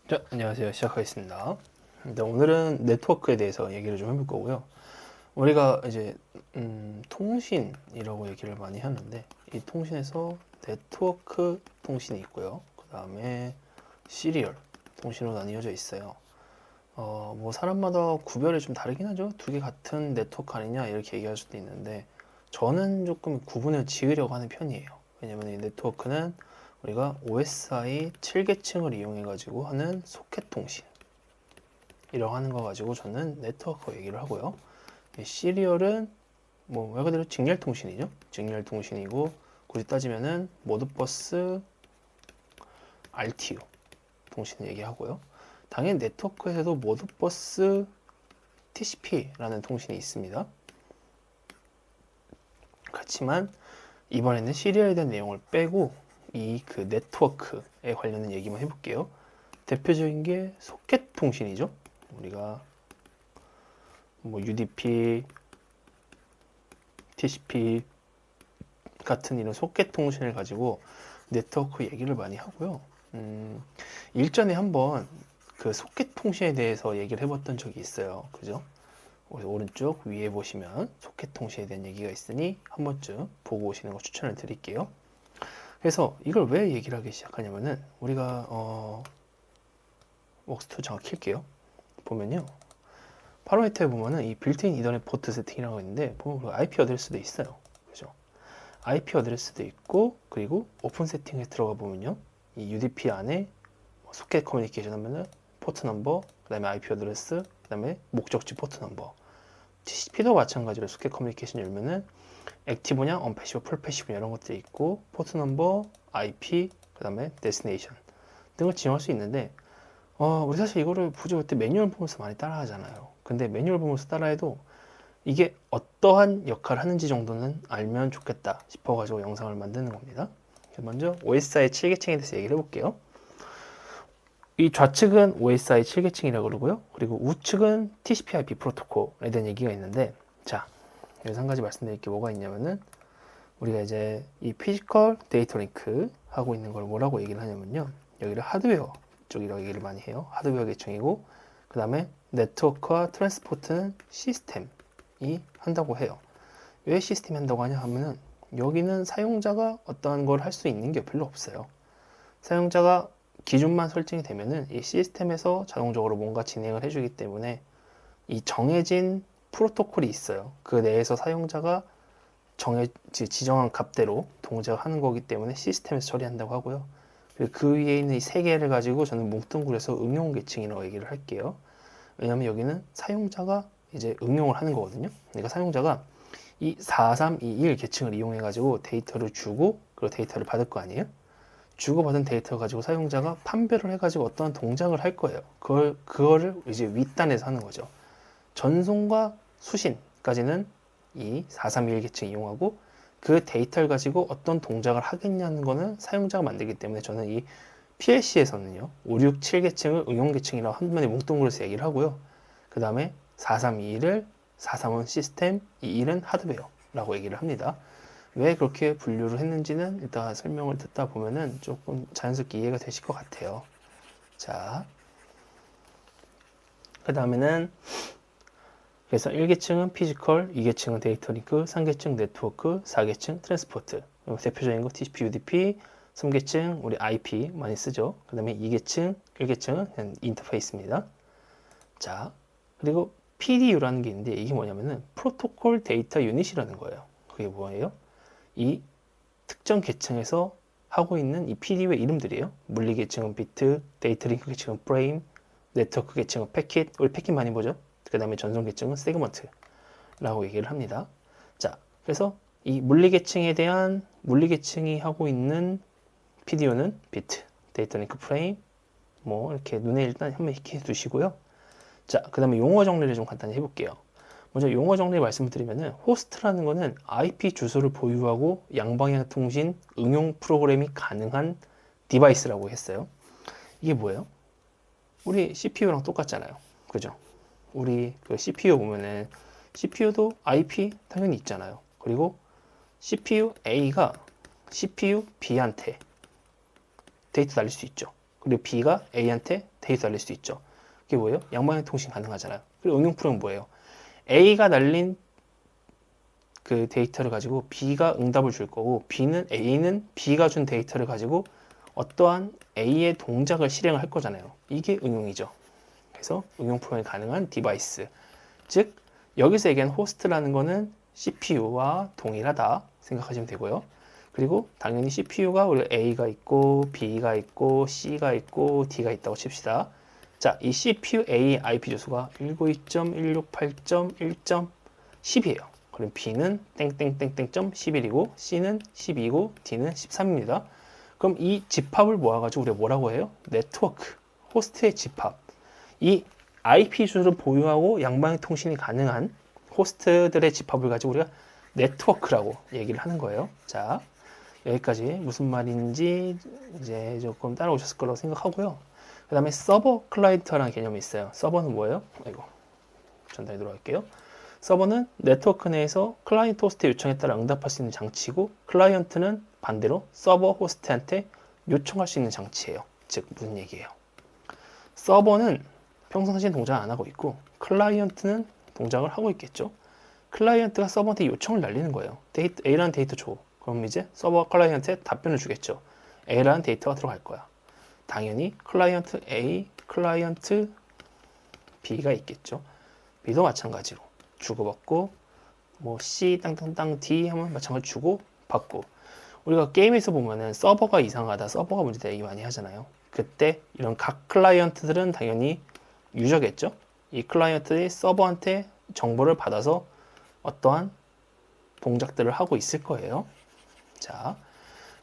자, 안녕하세요. 시작하겠습니다. 오늘은 네트워크에 대해서 얘기를 좀 해볼 거고요. 우리가 이제 통신이라고 얘기를 많이 하는데 이 통신에서 네트워크 통신이 있고요. 그 다음에 시리얼 통신으로 나뉘어져 있어요. 뭐 사람마다 구별이 좀 다르긴 하죠. 두 개 같은 네트워크 아니냐 이렇게 얘기할 수도 있는데 저는 조금 구분을 지으려고 하는 편이에요. 왜냐면 이 네트워크는 우리가 OSI 7계층을 이용해 가지고 하는 소켓 통신이라고 하는 거 가지고 저는 네트워크 얘기를 하고요. 이 시리얼은 뭐 말 그대로 직렬 통신이죠. 직렬 통신이고 굳이 따지면은 모드버스 RTU 통신을 얘기하고요. 당연히 네트워크에서도 모드버스 TCP라는 통신이 있습니다. 그렇지만 이번에는 시리얼에 대한 내용을 빼고 이 그 네트워크에 관련된 얘기만 해볼게요. 대표적인 게 소켓 통신이죠. 우리가 뭐 UDP, TCP 같은 이런 소켓 통신을 가지고 네트워크 얘기를 많이 하고요. 일전에 한번 그 소켓 통신에 대해서 얘기를 해봤던 적이 있어요. 그죠? 오른쪽 위에 보시면 소켓 통신에 대한 얘기가 있으니 한 번쯤 보고 오시는 거 추천을 드릴게요. 그래서 이걸 왜 얘기를 하기 시작하냐면은 우리가 웍스2 잠깐 킬게요. 보면요. 파라미터에 보면은 이 빌트인 이더넷 포트 세팅이라고 있는데 보면 IP 어드레스도 있어요. 그죠? IP 어드레스도 있고 그리고 오픈 세팅에 들어가 보면요. 이 UDP 안에 소켓 커뮤니케이션 하면은 포트 넘버, 그다음에 IP 어드레스, 그다음에 목적지 포트 넘버. TCP도 마찬가지로 소켓 커뮤니케이션 열면은 액티브냐, 언패시브, 풀패시브냐 이런 것들이 있고 포트 넘버, IP, 그다음에 데스티네이션 등을 지정할 수 있는데 우리 사실 이거를 굳이 그때 매뉴얼 보면서 많이 따라 하잖아요. 근데 매뉴얼 보면서 따라해도 이게 어떠한 역할을 하는지 정도는 알면 좋겠다 싶어가지고 영상을 만드는 겁니다. 먼저 OSI 7계층에 대해서 얘기를 해볼게요. 이 좌측은 OSI 7계층이라고 그러고요. 그리고 우측은 TCP/IP 프로토콜에 대한 얘기가 있는데, 자, 여기서 한 가지 말씀드릴 게 뭐가 있냐면은 우리가 이제 이 피지컬 데이터 링크 하고 있는 걸 뭐라고 얘기를 하냐면요. 여기를 하드웨어 쪽이라고 얘기를 많이 해요. 하드웨어 계층이고, 그 다음에 네트워크와 트랜스포트는 시스템이 한다고 해요. 왜 시스템이 한다고 하냐 하면은 여기는 사용자가 어떠한 걸 할 수 있는 게 별로 없어요. 사용자가 기준만 설정이 되면은 이 시스템에서 자동적으로 뭔가 진행을 해주기 때문에 이 정해진 프로토콜이 있어요. 그 내에서 사용자가 지정한 값대로 동작을 하는 거기 때문에 시스템에서 처리한다고 하고요. 그리고 그 위에 있는 이 세 개를 가지고 저는 뭉뚱그려서 응용 계층이라고 얘기를 할게요. 왜냐하면 여기는 사용자가 이제 응용을 하는 거거든요. 그러니까 사용자가 이 4321 계층을 이용해 가지고 데이터를 주고 그리고 데이터를 받을 거 아니에요. 주고받은 데이터 가지고 사용자가 판별을 해가지고 어떠한 동작을 할 거예요. 그거를 이제 윗단에서 하는 거죠. 전송과 수신까지는 이 4321 계층 이용하고 그 데이터를 가지고 어떤 동작을 하겠냐는 거는 사용자가 만들기 때문에 저는 이 PLC에서는요 567 계층을 응용 계층이라고 한 번에 뭉뚱그려서 얘기를 하고요. 그 다음에 4321을 431 시스템, 21은 하드웨어라고 얘기를 합니다. 왜 그렇게 분류를 했는지는 이따 설명을 듣다 보면은 조금 자연스럽게 이해가 되실 것 같아요. 자, 그 다음에는 그래서 1계층은 피지컬, 2계층은 데이터 링크, 3계층 네트워크, 4계층 트랜스포트. 대표적인 거 TCP, UDP, 3계층 우리 IP 많이 쓰죠. 그 다음에 2계층, 1계층은 그냥 인터페이스입니다. 자, 그리고 PDU라는 게 있는데 이게 뭐냐면은 프로토콜 데이터 유닛이라는 거예요. 그게 뭐예요? 이 특정 계층에서 하고 있는 이 PDU의 이름들이에요. 물리 계층은 비트, 데이터 링크 계층은 프레임, 네트워크 계층은 패킷, 우리 패킷 많이 보죠? 그 다음에 전송 계층은 세그먼트라고 얘기를 합니다. 자, 그래서 이 물리 계층에 대한 물리 계층이 하고 있는 PDU는 비트, 데이터 링크 프레임, 뭐 이렇게 눈에 일단 한번 익혀 두시고요. 자, 그 다음에 용어 정리를 좀 간단히 해볼게요. 먼저 용어 정리 말씀을 드리면은 호스트라는 거는 IP 주소를 보유하고 양방향 통신 응용 프로그램이 가능한 디바이스라고 했어요. 이게 뭐예요? 우리 CPU랑 똑같잖아요. 그죠? 우리 그 CPU 보면은 CPU도 IP 당연히 있잖아요. 그리고 CPU A가 CPU B한테 데이터 날릴 수 있죠. 그리고 B가 A한테 데이터 날릴 수 있죠. 그게 뭐예요? 양방향 통신 가능하잖아요. 그리고 응용 프로그램은 뭐예요? A가 날린 그 데이터를 가지고 B가 응답을 줄 거고 A는 B가 준 데이터를 가지고 어떠한 A의 동작을 실행을 할 거잖아요. 이게 응용이죠. 그래서 응용 프로그램이 가능한 디바이스. 즉 여기서 얘기한 호스트라는 거는 CPU와 동일하다 생각하시면 되고요. 그리고 당연히 CPU가 우리 A가 있고 B가 있고 C가 있고 D가 있다고 칩시다. 자, 이 CPU A IP 주소가 192.168.1.10이에요. 그럼 B는 땡땡땡땡 11이고 C는 12이고 D는 13입니다. 그럼 이 집합을 모아가지고 우리가 뭐라고 해요? 네트워크, 호스트의 집합. 이 IP 주소를 보유하고 양방향 통신이 가능한 호스트들의 집합을 가지고 우리가 네트워크라고 얘기를 하는 거예요. 자, 여기까지 무슨 말인지 이제 조금 따라오셨을 거라고 생각하고요. 그 다음에 서버 클라이언트라는 개념이 있어요. 서버는 뭐예요? 아이고, 전달해 들어갈게요. 서버는 네트워크 내에서 클라이언트 호스트의 요청에 따라 응답할 수 있는 장치고, 클라이언트는 반대로 서버 호스트한테 요청할 수 있는 장치예요. 즉 무슨 얘기예요? 서버는 평상시엔 동작을 안 하고 있고 클라이언트는 동작을 하고 있겠죠. 클라이언트가 서버한테 요청을 날리는 거예요. A라는 데이터 줘. 그럼 이제 서버 클라이언트에 답변을 주겠죠. A라는 데이터가 들어갈 거야. 당연히 클라이언트 A, 클라이언트 B가 있겠죠. B도 마찬가지로 주고받고 뭐 C 땅땅땅 D 하면 마찬가지로 주고받고. 우리가 게임에서 보면은 서버가 이상하다, 서버가 문제다 얘기 많이 하잖아요. 그때 이런 각 클라이언트들은 당연히 유저겠죠. 이 클라이언트의 서버한테 정보를 받아서 어떠한 동작들을 하고 있을 거예요. 자,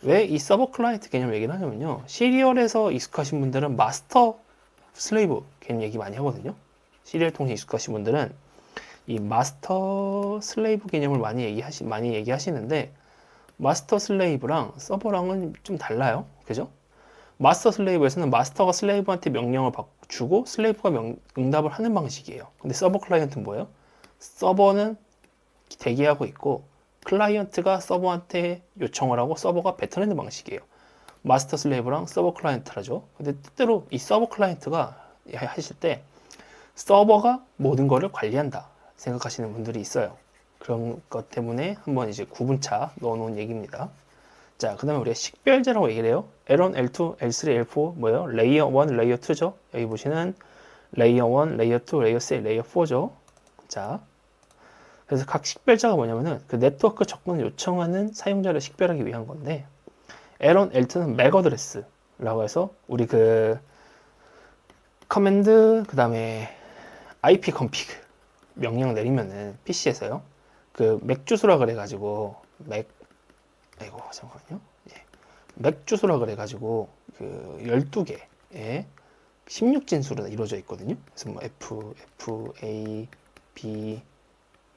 왜 이 서버 클라이언트 개념 얘기를 하냐면요. 시리얼에서 익숙하신 분들은 마스터 슬레이브 개념 얘기 많이 하거든요. 시리얼 통신 익숙하신 분들은 이 마스터 슬레이브 개념을 많이 얘기하시는데 마스터 슬레이브랑 서버랑은 좀 달라요. 그죠? 마스터 슬레이브에서는 마스터가 슬레이브한테 명령을 주고 슬레이브가 응답을 하는 방식이에요. 근데 서버 클라이언트는 뭐예요? 서버는 대기하고 있고 클라이언트가 서버한테 요청을 하고 서버가 뱉어내는 방식이에요. 마스터 슬레이브랑 서버 클라이언트라죠. 근데 뜻대로 이 서버 클라이언트가 하실 때 서버가 모든 거를 관리한다 생각하시는 분들이 있어요. 그런 것 때문에 한번 이제 구분차 넣어놓은 얘기입니다. 자, 그 다음에 우리가 식별제라고 얘기를 해요. L1, L2, L3, L4 뭐예요? 레이어 1, 레이어 2죠. 여기 보시는 레이어 1, 레이어 2, 레이어 3, 레이어 4죠. 자, 그래서 각 식별자가 뭐냐면은 그 네트워크 접근을 요청하는 사용자를 식별하기 위한 건데 L1, L2는 맥 어드레스라고 해서 우리 그 커맨드 그 다음에 IP config 명령 내리면은 PC에서요. 그 맥 주소라 그래가지고 아이고 잠깐만요. 예. 맥 주소라 그래가지고 그 12개의 16진수로 이루어져 있거든요. 그래서 뭐 F, A, B,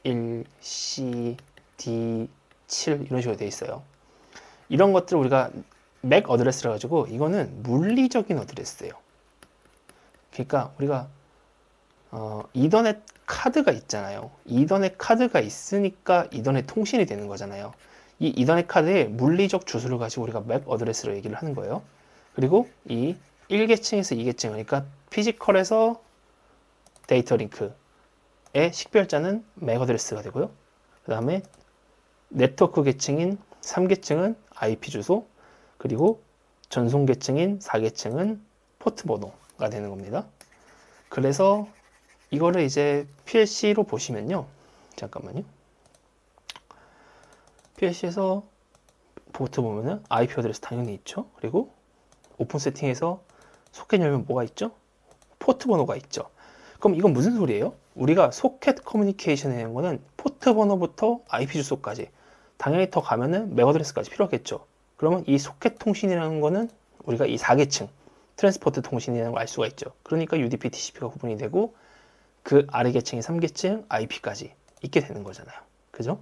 1, C, D, 7 이런 식으로 되어 있어요. 이런 것들을 우리가 맥 어드레스라 가지고 이거는 물리적인 어드레스예요. 그러니까 우리가 이더넷 카드가 있잖아요. 이더넷 카드가 있으니까 이더넷 통신이 되는 거잖아요. 이 이더넷 카드의 물리적 주소를 가지고 우리가 맥 어드레스로 얘기를 하는 거예요. 그리고 이 1계층에서 2계층, 그러니까 피지컬에서 데이터 링크의 식별자는 맥 어드레스가 되고요. 그 다음에 네트워크 계층인 3계층은 IP 주소, 그리고 전송 계층인 4계층은 포트 번호가 되는 겁니다. 그래서 이거를 이제 PLC로 보시면요. 잠깐만요. PLC에서 포트 보면은 IP 어드레스 당연히 있죠. 그리고 오픈 세팅에서 소켓 열면 뭐가 있죠? 포트 번호가 있죠. 그럼 이건 무슨 소리예요? 우리가 소켓 커뮤니케이션에 있는 거는 포트 번호부터 IP 주소까지 당연히 더 가면은 맥 어드레스까지 필요하겠죠. 그러면 이 소켓 통신이라는 거는 우리가 이 4계층 트랜스포트 통신이라는 걸 알 수가 있죠. 그러니까 UDP, TCP가 구분이 되고 그 아래 계층이 3계층 IP까지 있게 되는 거잖아요. 그죠?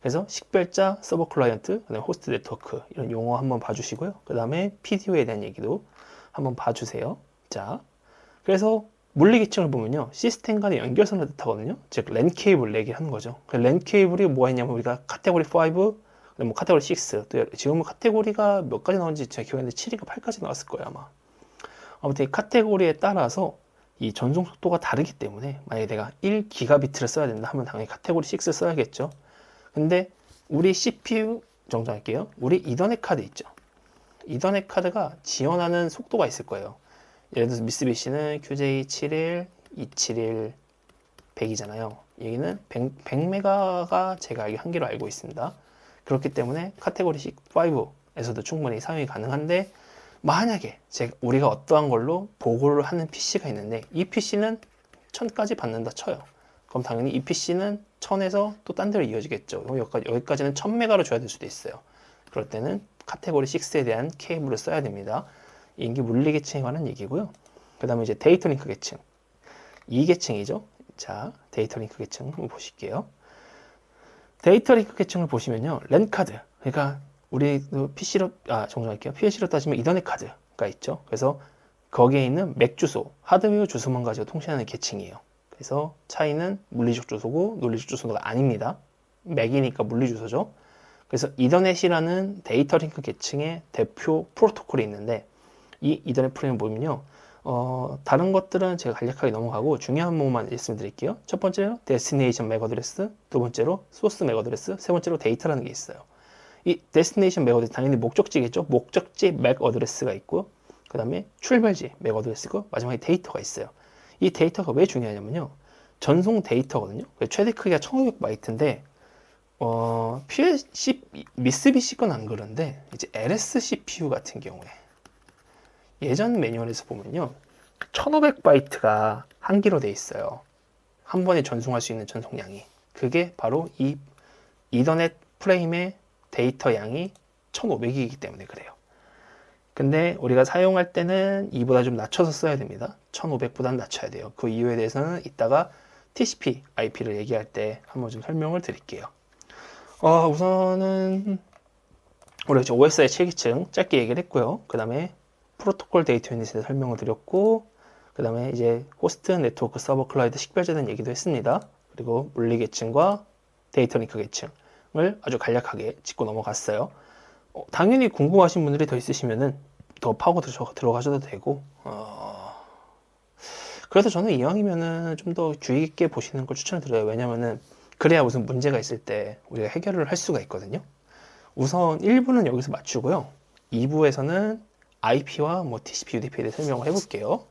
그래서 식별자, 서버 클라이언트, 그다음에 호스트 네트워크 이런 용어 한번 봐주시고요. 그 다음에 PDO에 대한 얘기도 한번 봐주세요. 자, 그래서 물리 계층을 보면요, 시스템 간의 연결선을 뜻하거든요. 즉 랜 케이블 얘기하는 거죠. 랜 케이블이 뭐가 있냐면 우리가 카테고리 5, 뭐 카테고리 6, 또 지금은 카테고리가 몇 가지 나오는지 제가 기억하는데 7인가 8까지 나왔을 거예요 아마. 아무튼 이 카테고리에 따라서 이 전송 속도가 다르기 때문에 만약에 내가 1기가비트를 써야 된다 하면 당연히 카테고리 6 써야겠죠. 근데 우리 CPU 정정할게요. 우리 이더넷 카드 있죠. 이더넷 카드가 지원하는 속도가 있을 거예요. 예를 들어서 미쓰비시는 QJ71, 271, 100이잖아요. 여기는 100메가가 제가 한계로 알고 있습니다. 그렇기 때문에 카테고리 5에서도 충분히 사용이 가능한데, 만약에 우리가 어떠한 걸로 보고를 하는 PC가 있는데 이 PC는 1000까지 받는다 쳐요. 그럼 당연히 이 PC는 1000에서 또 딴 데로 이어지겠죠. 여기까지는 1000메가로 줘야 될 수도 있어요. 그럴 때는 카테고리 6에 대한 케이블을 써야 됩니다. 이게 물리 계층에 관한 얘기고요. 그 다음에 이제 데이터 링크 계층. 이 계층이죠. 자, 데이터 링크 계층 한번 보실게요. 데이터 링크 계층을 보시면요. 랜 카드. 그러니까 우리 정정할게요. PLC로 따지면 이더넷 카드가 있죠. 그래서 거기에 있는 맥 주소, 하드웨어 주소만 가지고 통신하는 계층이에요. 그래서 차이는 물리적 주소고 논리적 주소가 아닙니다. 맥이니까 물리 주소죠. 그래서 이더넷이라는 데이터 링크 계층의 대표 프로토콜이 있는데, 이 이더넷 프로그램 보면요. 다른 것들은 제가 간략하게 넘어가고 중요한 부분만 말씀드릴게요. 첫 번째로 데스티네이션 맥 어드레스, 두 번째로 소스 맥 어드레스, 세 번째로 데이터라는 게 있어요. 이 데스티네이션 맥 어드레스 당연히 목적지겠죠. 목적지 맥 어드레스가 있고, 그 다음에 출발지 맥 어드레스고, 마지막에 데이터가 있어요. 이 데이터가 왜 중요하냐면요. 전송 데이터거든요. 최대 크기가 1500바이트인데 PLC, 미쓰비시 건 안 그런데 이제 LS CPU 같은 경우에 예전 매뉴얼에서 보면요. 1500바이트가 한기로 돼 있어요. 한 번에 전송할 수 있는 전송량이. 그게 바로 이 이더넷 프레임의 데이터 양이 1500이기 때문에 그래요. 근데 우리가 사용할 때는 이보다 좀 낮춰서 써야 됩니다. 1500보다는 낮춰야 돼요. 그 이유에 대해서는 이따가 TCP IP를 얘기할 때 한번 좀 설명을 드릴게요. 우선은 우리가 OSI 7기층 짧게 얘기를 했고요. 그 다음에 프로토콜 데이터 유닛에 대해 설명을 드렸고, 그 다음에 이제 호스트, 네트워크, 서버, 클라이드 식별제된 얘기도 했습니다. 그리고 물리 계층과 데이터 링크 계층을 아주 간략하게 짚고 넘어갔어요. 당연히 궁금하신 분들이 더 있으시면은 더 파고 들어가셔도 되고, 그래서 저는 이왕이면은 좀 더 주의 깊게 보시는 걸 추천을 드려요. 왜냐면은 그래야 무슨 문제가 있을 때 우리가 해결을 할 수가 있거든요. 우선 1부는 여기서 마치고요. 2부에서는 IP와 TCP, UDP에 대해 설명을 해볼게요.